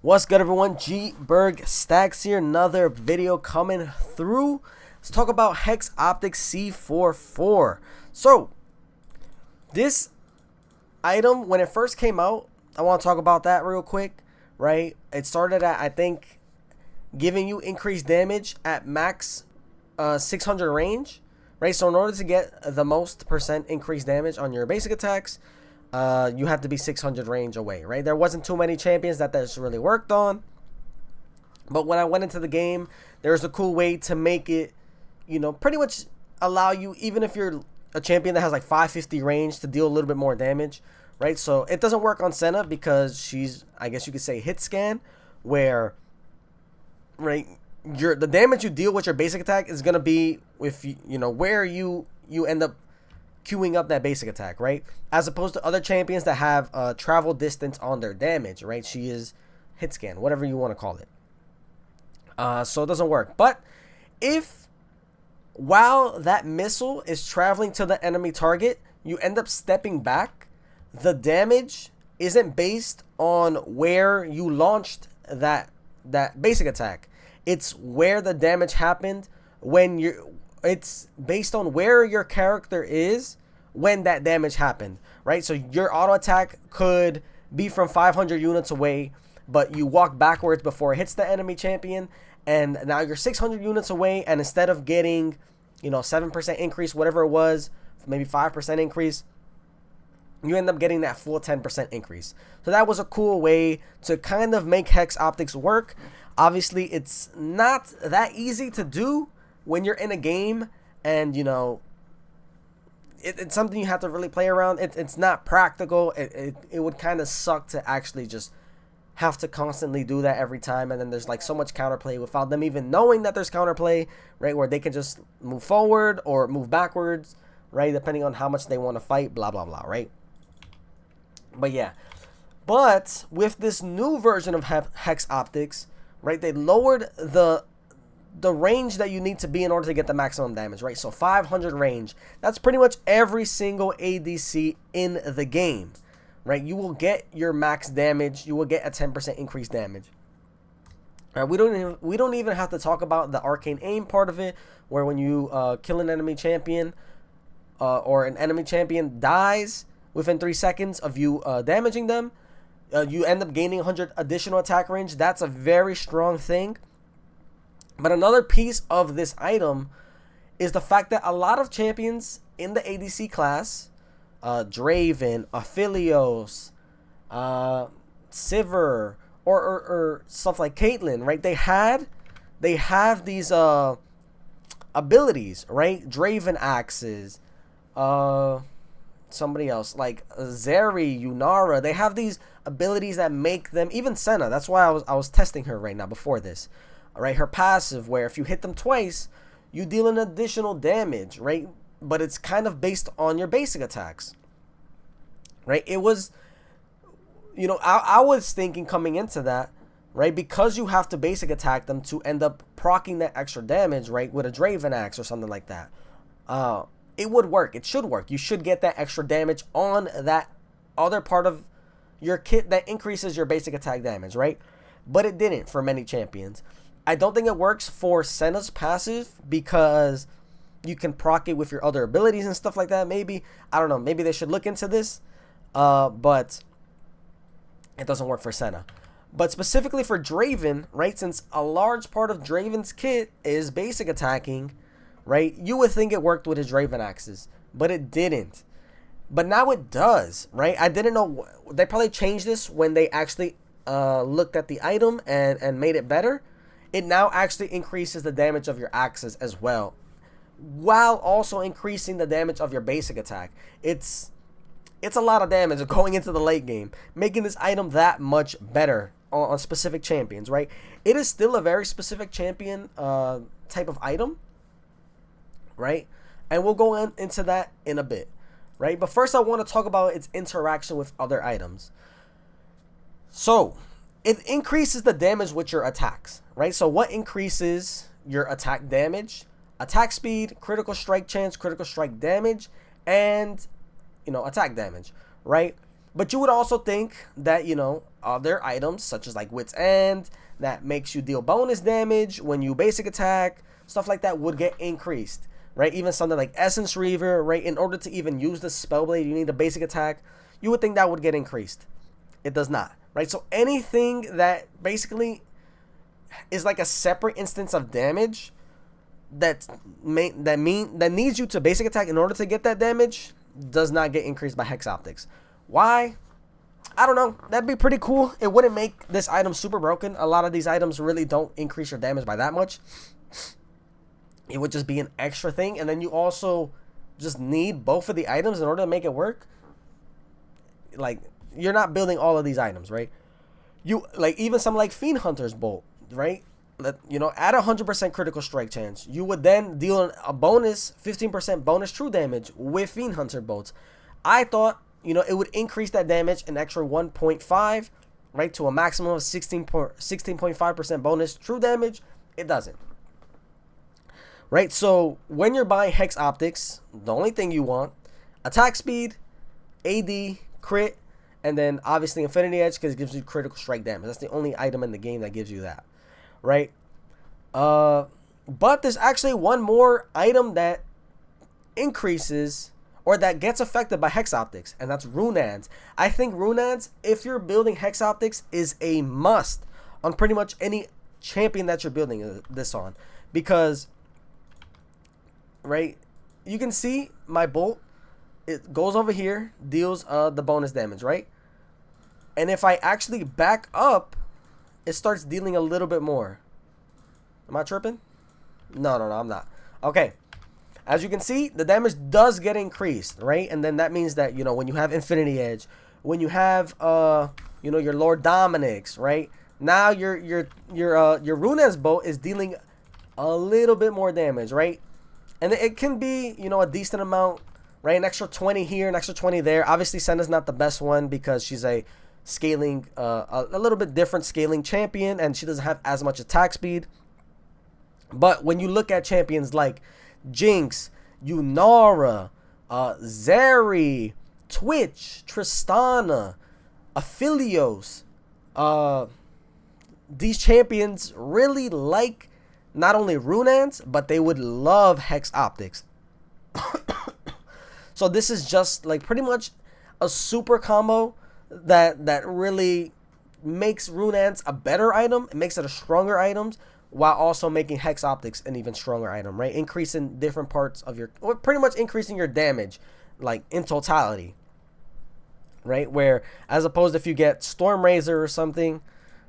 What's good, everyone? G Berg Stacks here. Another video coming through. Let's talk about HexopticsC44. So, this item, when it first came out, I want to talk about that real quick, right? It started at, I think, giving you increased damage at max 600 range, right? So, in order to get the most % increased damage on your basic attacks, you have to be 600 range away, right? There wasn't too many champions that this really worked on. But when I went into the game, there's a cool way to make it, you know, pretty much allow you, even if you're a champion that has like 550 range, to deal a little bit more damage, right? So it doesn't work on Senna because she's, I guess you could say, hit scan, where, right, the damage you deal with your basic attack is going to be with, you know, where you end up queuing up that basic attack, right? As opposed to other champions that have travel distance on their damage, right? She is hit scan, whatever you want to call it. So it doesn't work. But if while that missile is traveling to the enemy target, you end up stepping back, the damage isn't based on where you launched that basic attack. It's where the damage happened when you're. It's based on where your character is when that damage happened, right? So your auto attack could be from 500 units away, but you walk backwards before it hits the enemy champion, and now you're 600 units away, and instead of getting, you know, 7% increase, whatever it was, maybe 5% increase, you end up getting that full 10% increase. So that was a cool way to kind of make Hex Optics work. Obviously, it's not that easy to do when you're in a game, and, you know, it's something you have to really play around. It's not practical. It would kind of suck to actually just have to constantly do that every time, and then there's like so much counterplay without them even knowing that there's counterplay, right? Where they can just move forward or move backwards, right? Depending on how much they want to fight, blah, blah, blah, right? But yeah. But with this new version of Hex Optics, right, they lowered the range that you need to be in order to get the maximum damage, right? So 500 range, that's pretty much every single ADC in the game, right? You will get your max damage. You will get a 10% increased damage. All right, we don't even have to talk about the arcane aim part of it, where when you kill an enemy champion, or an enemy champion dies within 3 seconds of you damaging them, you end up gaining 100 additional attack range. That's a very strong thing. But another piece of this item is the fact that a lot of champions in the ADC class, Draven, Aphelios, Sivir, or stuff like Caitlyn, right? They have these abilities, right? Draven axes, somebody else like Zeri, Yunara. They have these abilities that make them, even Senna. That's why I was testing her right now before this. All right, her passive, where if you hit them twice, you deal an additional damage, right? But it's kind of based on your basic attacks, right? It was, you know, I was thinking coming into that, right? Because you have to basic attack them to end up proccing that extra damage, right? With a Draven Axe or something like that. It would work. It should work. You should get that extra damage on that other part of your kit that increases your basic attack damage, right? But it didn't for many champions. I don't think it works for Senna's passive because you can proc it with your other abilities and stuff like that. Maybe, I don't know, maybe they should look into this. But it doesn't work for Senna. But specifically for Draven, right, since a large part of Draven's kit is basic attacking, right, you would think it worked with his Draven axes, but it didn't. But now it does, right? I didn't know. They probably changed this when they actually looked at the item and made it better. It now actually increases the damage of your axes as well, while also increasing the damage of your basic attack. It's a lot of damage going into the late game, making this item that much better on specific champions, right? It is still a very specific champion type of item, right? And we'll go into that in a bit, right? But first I want to talk about its interaction with other items. So it increases the damage with your attacks, right? So what increases your attack damage? Attack speed, critical strike chance, critical strike damage, and, you know, attack damage, right? But you would also think that, you know, other items such as like Wit's End that makes you deal bonus damage when you basic attack, stuff like that would get increased, right? Even something like Essence Reaver, right? In order to even use the Spellblade, you need a basic attack. You would think that would get increased. It does not, right? So anything that basically is like a separate instance of damage that needs you to basic attack in order to get that damage does not get increased by Hex Optics. Why? I don't know. That'd be pretty cool. It wouldn't make this item super broken. A lot of these items really don't increase your damage by that much. It would just be an extra thing, and then you also just need both of the items in order to make it work. Like, you're not building all of these items, right? You like even something like Fiend Hunter's Bolt, right? You know, at 100% critical strike chance, you would then deal a bonus 15% bonus true damage with Fiend Hunter bolts. I thought, you know, it would increase that damage an extra 1.5, right, to a maximum of 16.5% bonus true damage. It doesn't, right? So when you're buying Hex Optics, the only thing you want: attack speed, AD, crit, and then obviously Infinity Edge, because it gives you critical strike damage. That's the only item in the game that gives you that, right? But there's actually one more item that increases or that gets affected by Hex Optics, and that's Runads. I think Runads, if you're building Hex Optics, is a must on pretty much any champion that you're building this on, because, right, you can see my bolt, it goes over here, deals the bonus damage, right? And if I actually back up, it starts dealing a little bit more. Am I tripping? No, I'm not. Okay. As you can see, the damage does get increased, right? And then that means that, you know, when you have Infinity Edge, when you have, you know, your Lord Dominic's, right? Now your Runa's bolt is dealing a little bit more damage, right? And it can be, you know, a decent amount, right? An extra 20 here, an extra 20 there. Obviously, Senna's not the best one because she's a scaling, a little bit different scaling champion, and she doesn't have as much attack speed. But when you look at champions like Jinx, Yunara, Zeri, Twitch, Tristana, Aphelios, these champions really like not only Runads, but they would love Hex Optics. So this is just like pretty much a super combo that really makes Runads a better item. It makes it a stronger item, while also making Hex Optics an even stronger item, right? Increasing different parts of your, or pretty much increasing your damage, like in totality, right? Where as opposed if you get Storm Razor or something,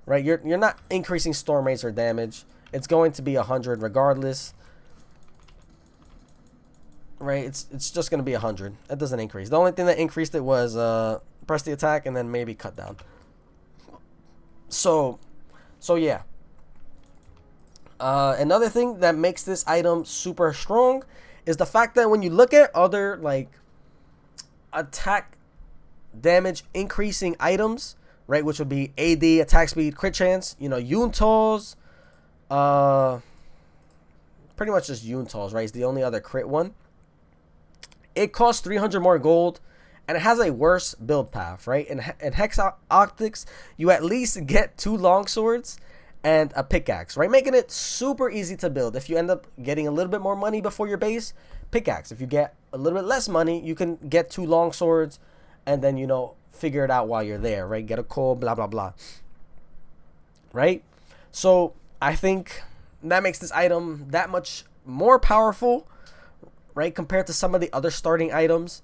right? You're not increasing Storm Razor damage. It's going to be 100 regardless, right? It's just going to be 100. It doesn't increase. The only thing that increased it was press the attack and then maybe cut down. So yeah. Another thing that makes this item super strong is the fact that when you look at other like attack damage increasing items, right, which would be AD, attack speed, crit chance, you know, Yuntals, pretty much just Yuntals, right? It's the only other crit one. It costs 300 more gold, and it has a worse build path, right? In Hex Optics, you at least get 2 longswords and a pickaxe, right? Making it super easy to build. If you end up getting a little bit more money before your base, pickaxe. If you get a little bit less money, you can get 2 longswords and then, you know, figure it out while you're there, right? Get a coal, blah, blah, blah, right? So I think that makes this item that much more powerful, right? Compared to some of the other starting items.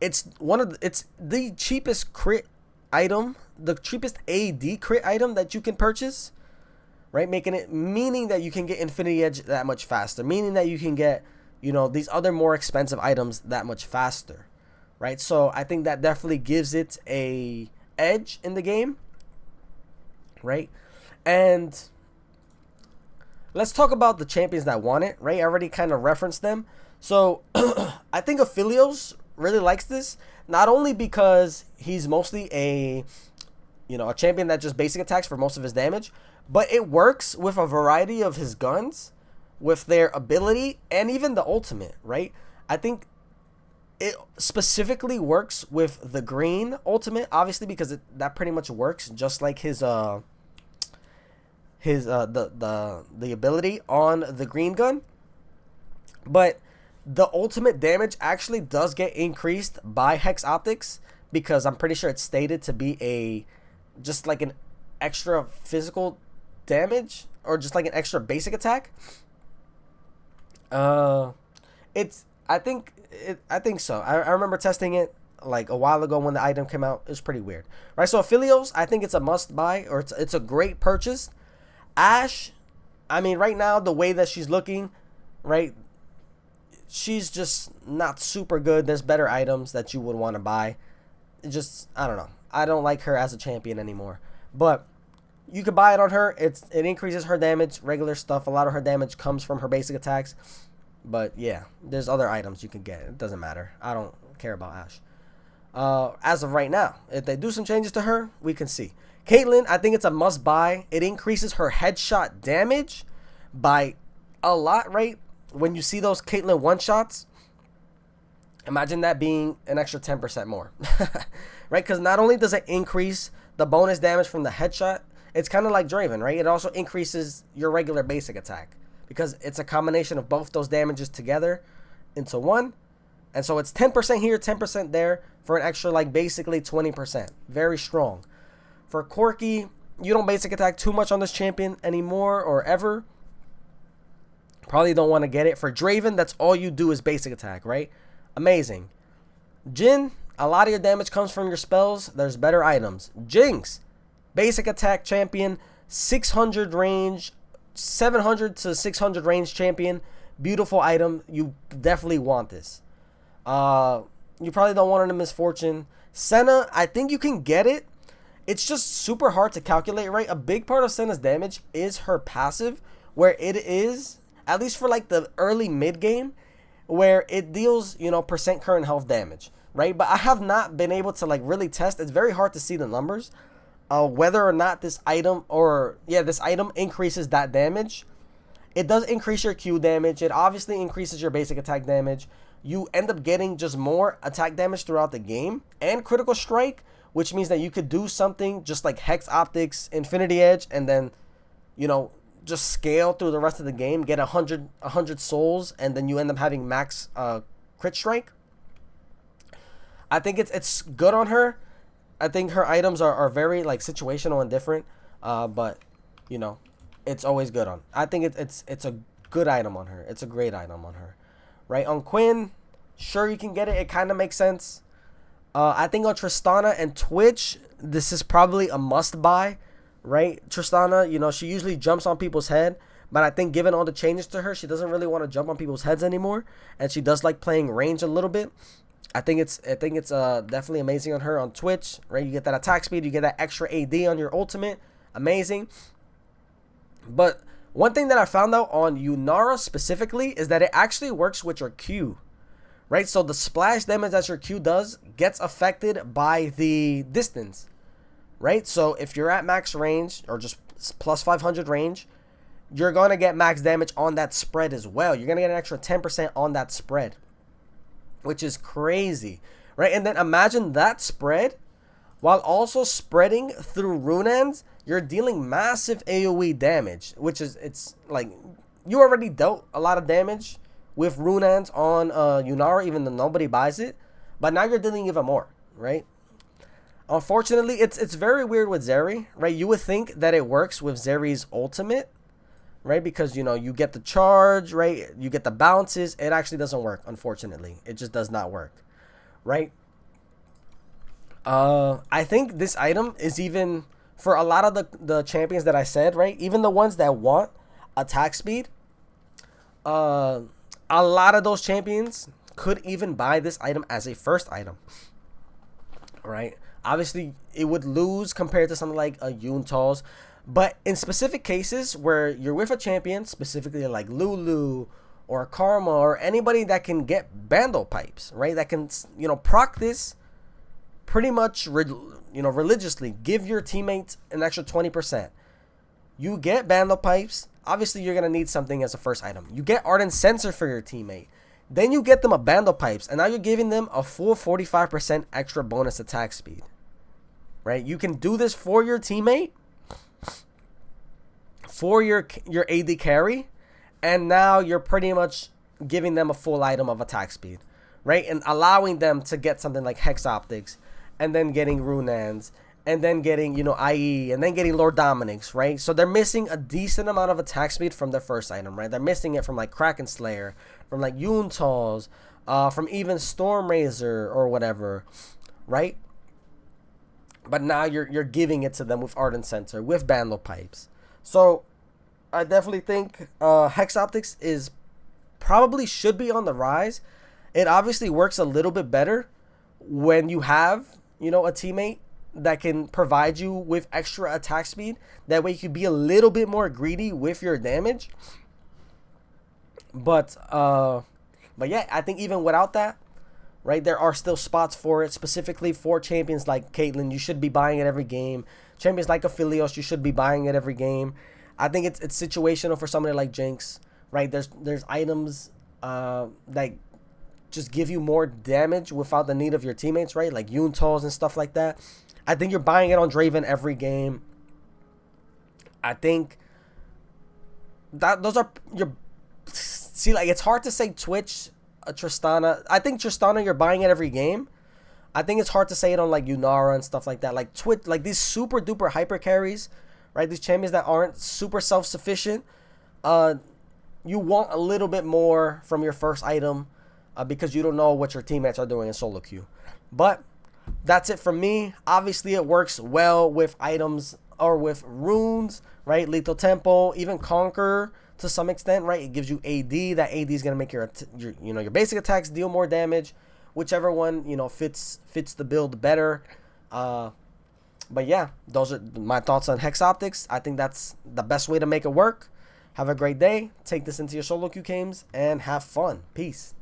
It's the cheapest crit item, the cheapest AD crit item that you can purchase, right? Meaning that you can get Infinity Edge that much faster, meaning that you can get, you know, these other more expensive items that much faster, right? So I think that definitely gives it a edge in the game, right? And let's talk about the champions that want it, right? I already kind of referenced them. So I think Aphelios really likes this, not only because he's mostly a champion that just basic attacks for most of his damage, but it works with a variety of his guns, with their ability, and even the ultimate, right? I think it specifically works with the green ultimate, obviously, because that pretty much works just like his the ability on the green gun. But the ultimate damage actually does get increased by Hex Optics, because I'm pretty sure it's stated to be just like an extra physical damage, or just like an extra basic attack. I think so. I remember testing it like a while ago when the item came out. It was pretty weird, right? So Aphelios, I think it's a must buy, or it's a great purchase. Ashe, I mean, right now the way that she's looking, right, she's just not super good. There's better items that you would want to buy. It just, I don't know. I don't like her as a champion anymore. But you could buy it on her. It increases her damage, regular stuff. A lot of her damage comes from her basic attacks. But yeah, there's other items you can get. It doesn't matter. I don't care about Ashe. As of right now, if they do some changes to her, we can see. Caitlyn, I think it's a must buy. It increases her headshot damage by a lot, right? When you see those Caitlyn one-shots, imagine that being an extra 10% more, right? Because not only does it increase the bonus damage from the headshot, it's kind of like Draven, right? It also increases your regular basic attack, because it's a combination of both those damages together into one. And so it's 10% here, 10% there for an extra, like, basically 20%. Very strong. For Corki, you don't basic attack too much on this champion anymore or ever. Probably don't want to get it. For Draven, that's all you do is basic attack, right? Amazing. Jhin, a lot of your damage comes from your spells. There's better items. Jinx, basic attack champion, 600 range, 700 to 600 range champion. Beautiful item. You definitely want this. You probably don't want it in Misfortune. Senna, I think you can get it. It's just super hard to calculate, right? A big part of Senna's damage is her passive, where it is, at least for like the early mid game, where it deals, you know, percent current health damage, right? But I have not been able to like really test. It's very hard to see the numbers, whether or not this item this item increases that damage. It does increase your Q damage. It obviously increases your basic attack damage. You end up getting just more attack damage throughout the game and critical strike, which means that you could do something just like Hex Optics, Infinity Edge, and then, you know, just scale through the rest of the game, get 100 souls, and then you end up having max crit strike. I think it's good on her. I think her items are very like situational and different, but you know, it's always good on. I think it's a good item on her. It's a great item on her, right? On Quinn, sure, you can get it. It kind of makes sense. I think on Tristana and Twitch, this is probably a must buy, right? Tristana, you know, she usually jumps on people's head, but I think given all the changes to her, she doesn't really want to jump on people's heads anymore, and she does like playing range a little bit. I think it's definitely amazing on her on Twitch, right? You get that attack speed, you get that extra AD on your ultimate, amazing. But one thing that I found out on Yunara specifically is that it actually works with your Q, right? So the splash damage that your Q does gets affected by the distance, right? So if you're at max range or just plus 500 range, you're going to get max damage on that spread as well. You're going to get an extra 10% on that spread, which is crazy, right? And then imagine that spread while also spreading through Runaan's. You're dealing massive AoE damage, which is, it's like you already dealt a lot of damage with Runaan's on Yunara, even though nobody buys it, but now you're dealing even more, right? Unfortunately, it's very weird with Zeri, right? You would think that it works with Zeri's ultimate, right? Because, you know, you get the charge, right? You get the bounces. It actually doesn't work, unfortunately. It just does not work, right? I think this item is even, for a lot of the champions that I said, right? Even the ones that want attack speed, a lot of those champions could even buy this item as a first item, right? Obviously, it would lose compared to something like a Yuntal's. But in specific cases where you're with a champion, specifically like Lulu or Karma or anybody that can get Bandle Pipes, right? That can, you know, proc this pretty much, religiously. Give your teammates an extra 20%. You get Bandle Pipes. Obviously, you're going to need something as a first item. You get Ardent Sensor for your teammate. Then you get them a Bando Pipes, and now you're giving them a full 45% extra bonus attack speed. Right? You can do this for your teammate, for your AD carry, and now you're pretty much giving them a full item of attack speed, right? And allowing them to get something like Hexoptics, and then getting Runans, and then getting, you know, IE, and then getting Lord Dominic's, right? So they're missing a decent amount of attack speed from their first item, right? They're missing it from like Kraken Slayer, from like Yuntals, from even Storm Razor or whatever, right? But now you're giving it to them with Ardent Center, with Bando Pipes. So I definitely think Hexoptics is probably should be on the rise. It obviously works a little bit better when you have, you know, a teammate that can provide you with extra attack speed. That way you can be a little bit more greedy with your damage. But yeah, I think even without that, right, there are still spots for it, specifically for champions like Caitlyn. You should be buying it every game. Champions like Aphelios, you should be buying it every game. I think it's situational for somebody like Jinx, right? There's items that just give you more damage without the need of your teammates, right? Like Yuntals and stuff like that. I think you're buying it on Draven every game. I think that those are your... See, like, it's hard to say Twitch, Tristana. I think Tristana, you're buying it every game. I think it's hard to say it on like Yunara and stuff like that. Like Twitch, like these super duper hyper carries, right? These champions that aren't super self-sufficient. You want a little bit more from your first item because you don't know what your teammates are doing in solo queue. But that's it from me. Obviously, it works well with items or with runes, right? Lethal Tempo, even Conquer to some extent, right? It gives you AD. That AD is gonna make your your basic attacks deal more damage, whichever one fits the build better. But yeah, those are my thoughts on Hexoptics. I think that's the best way to make it work. Have a great day. Take this into your solo queue games and have fun. Peace.